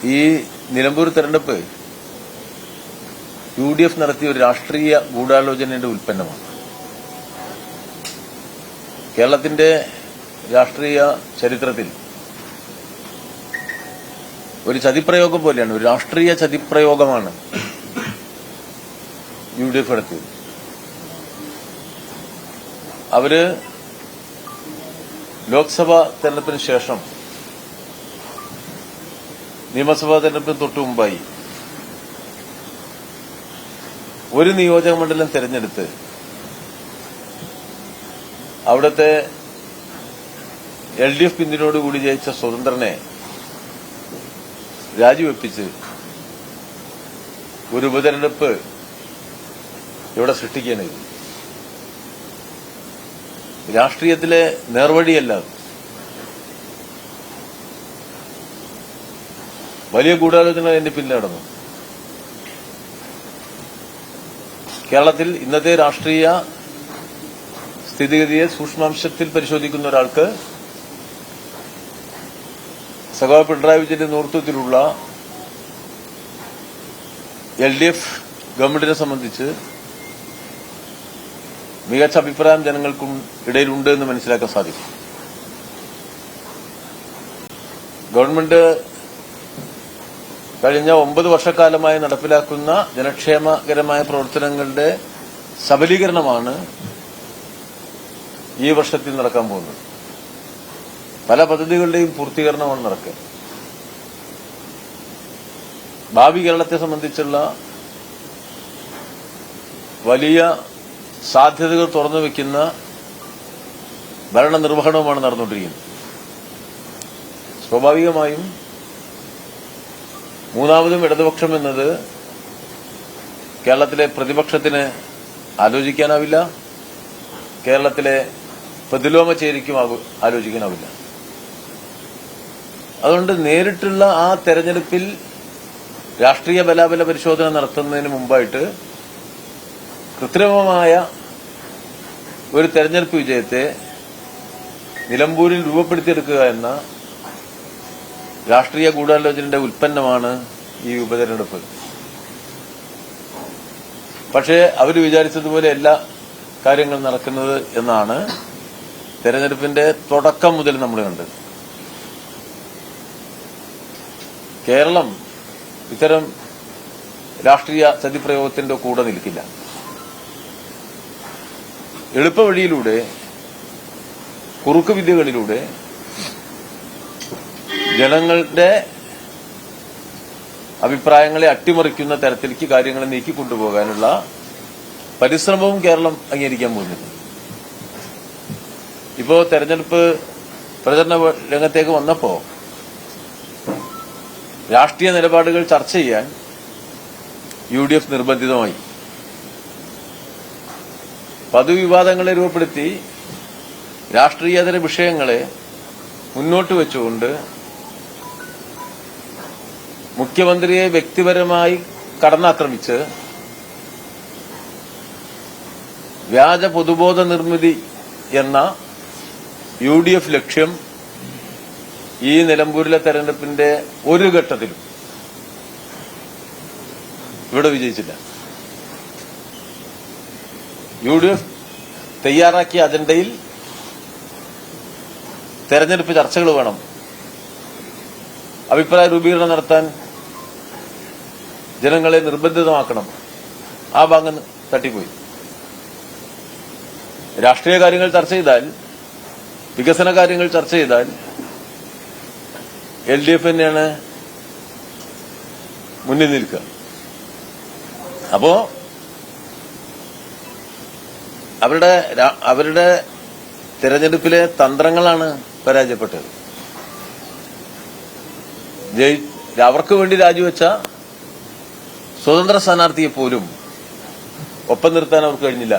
ഈ നിലമ്പൂർ തെരഞ്ഞെടുപ്പ് UDF നടത്തിയ ഒരു രാഷ്ട്രീയ ഗൂഢാലോചനയുടെ ഉൽപ്പന്നമാണ്. കേരളത്തിന്റെ രാഷ്ട്രീയ ചരിത്രത്തിൽ ഒരു ചതിപ്രയോഗം പോലെയാണ്, ഒരു രാഷ്ട്രീയ ചതിപ്രയോഗമാണ് UDF നടത്തിയത്. അവര് ലോക്സഭാ തെരഞ്ഞെടുപ്പിന് ശേഷം നിയമസഭാ തെരഞ്ഞെടുപ്പിന് തൊട്ടു മുമ്പായി ഒരു നിയോജക മണ്ഡലം തെരഞ്ഞെടുത്ത് അവിടുത്തെ LDF പിന്തുണയോടുകൂടി ജയിച്ച സ്വതന്ത്രനെ രാജിവെപ്പിച്ച് ഒരു ഉപതെരഞ്ഞെടുപ്പ് ഇവിടെ സൃഷ്ടിക്കുകയാണ്. രാഷ്ട്രീയത്തിലെ നേർവഴിയല്ല, വലിയ ഗൂഢാലോചന എന്റെ പിന്നിൽ നടന്നു. കേരളത്തിൽ ഇന്നത്തെ രാഷ്ട്രീയ സ്ഥിതിഗതിയെ സൂക്ഷ്മാംശത്തിൽ പരിശോധിക്കുന്ന ഒരാൾക്ക് സഖാവ് പിണറായി വിജയന്റെ നേതൃത്വത്തിലുള്ള LDF ഗവൺമെന്റിനെ സംബന്ധിച്ച് മികച്ച അഭിപ്രായം ജനങ്ങൾക്കും ഇടയിലുണ്ട് എന്ന് മനസ്സിലാക്കാൻ സാധിക്കും. ഗവൺമെന്റ് കഴിഞ്ഞ 9 വർഷക്കാലമായി നടപ്പിലാക്കുന്ന ജനക്ഷേമകരമായ പ്രവർത്തനങ്ങളുടെ സബലീകരണമാണ് ഈ വർഷത്തിൽ നടക്കാൻ പോകുന്നത്. പല പദ്ധതികളുടെയും പൂർത്തീകരണമാണ് നടക്കുക. ഭാവി കേരളത്തെ സംബന്ധിച്ചുള്ള വലിയ സാധ്യതകൾ തുറന്നു വയ്ക്കുന്ന ഭരണനിർവഹണവുമാണ് നടന്നുകൊണ്ടിരിക്കുന്നത്. സ്വാഭാവികമായും മൂന്നാമതും ഇടതുപക്ഷം എന്നത് കേരളത്തിലെ പ്രതിപക്ഷത്തിന് ആലോചിക്കാനാവില്ല, കേരളത്തിലെ പ്രതിലോമ ചേരിക്കും ആലോചിക്കാനാവില്ല. അതുകൊണ്ട് നേരിട്ടുള്ള ആ തെരഞ്ഞെടുപ്പിൽ രാഷ്ട്രീയ ബലാബല പരിശോധന നടത്തുന്നതിന് മുമ്പായിട്ട് കൃത്രിമമായ ഒരു തെരഞ്ഞെടുപ്പ് വിജയത്തെ നിലമ്പൂരിൽ രൂപപ്പെടുത്തിയെടുക്കുക എന്ന രാഷ്ട്രീയ ഗൂഢാലോചനയുടെ ഉൽപ്പന്നമാണ് ഈ ഉപതെരഞ്ഞെടുപ്പ്. പക്ഷേ അവർ വിചാരിച്ചതുപോലെ എല്ലാ കാര്യങ്ങളും നടക്കുന്നത് എന്നാണ് തെരഞ്ഞെടുപ്പിന്റെ തുടക്കം മുതൽ നമ്മൾ കണ്ടത്. കേരളം ഇത്തരം രാഷ്ട്രീയ ചതിപ്രയോഗത്തിന്റെ കൂടെ നിൽക്കില്ല. എളുപ്പവഴിയിലൂടെ, കുറുക്കുവിദ്യകളിലൂടെ ജനങ്ങളുടെ അഭിപ്രായങ്ങളെ അട്ടിമറിക്കുന്ന തരത്തിലേക്ക് കാര്യങ്ങളെ നീക്കിക്കൊണ്ടുപോകാനുള്ള പരിശ്രമവും കേരളം അംഗീകരിക്കാൻ പോകുന്നില്ല. ഇപ്പോ തെരഞ്ഞെടുപ്പ് പ്രചരണ രംഗത്തേക്ക് വന്നപ്പോ രാഷ്ട്രീയ നിലപാടുകൾ ചർച്ച ചെയ്യാൻ UDF നിർബന്ധിതമായി. പൊതുവിവാദങ്ങളെ രൂപപ്പെടുത്തി രാഷ്ട്രീയേതര വിഷയങ്ങളെ മുന്നോട്ട് വെച്ചുകൊണ്ട് മുഖ്യമന്ത്രിയെ വ്യക്തിപരമായി കടന്നാക്രമിച്ച് വ്യാജ പൊതുബോധ നിർമ്മിതി എന്ന UDF ലക്ഷ്യം ഈ നിലമ്പൂരിലെ തെരഞ്ഞെടുപ്പിന്റെ ഒരു ഘട്ടത്തിലും ഇവിടെ വിജയിച്ചില്ല. UDF തയ്യാറാക്കിയ അജണ്ടയിൽ തെരഞ്ഞെടുപ്പ് ചർച്ചകൾ വേണം, അഭിപ്രായ രൂപീകരണം നടത്താൻ ജനങ്ങളെ നിർബന്ധിതമാക്കണം. ആ ഭാഗം തട്ടിപ്പോയി. രാഷ്ട്രീയ കാര്യങ്ങൾ ചർച്ച ചെയ്താൽ, വികസന കാര്യങ്ങൾ ചർച്ച ചെയ്താൽ LDF തന്നെയാണ് മുന്നിൽ നിൽക്കുക. അപ്പോ അവരുടെ തെരഞ്ഞെടുപ്പിലെ തന്ത്രങ്ങളാണ് പരാജയപ്പെട്ടത്. അവർക്ക് വേണ്ടി രാജിവെച്ച സ്വതന്ത്ര സ്ഥാനാർത്ഥിയെ പോലും ഒപ്പം നിർത്താൻ അവർക്ക് കഴിഞ്ഞില്ല.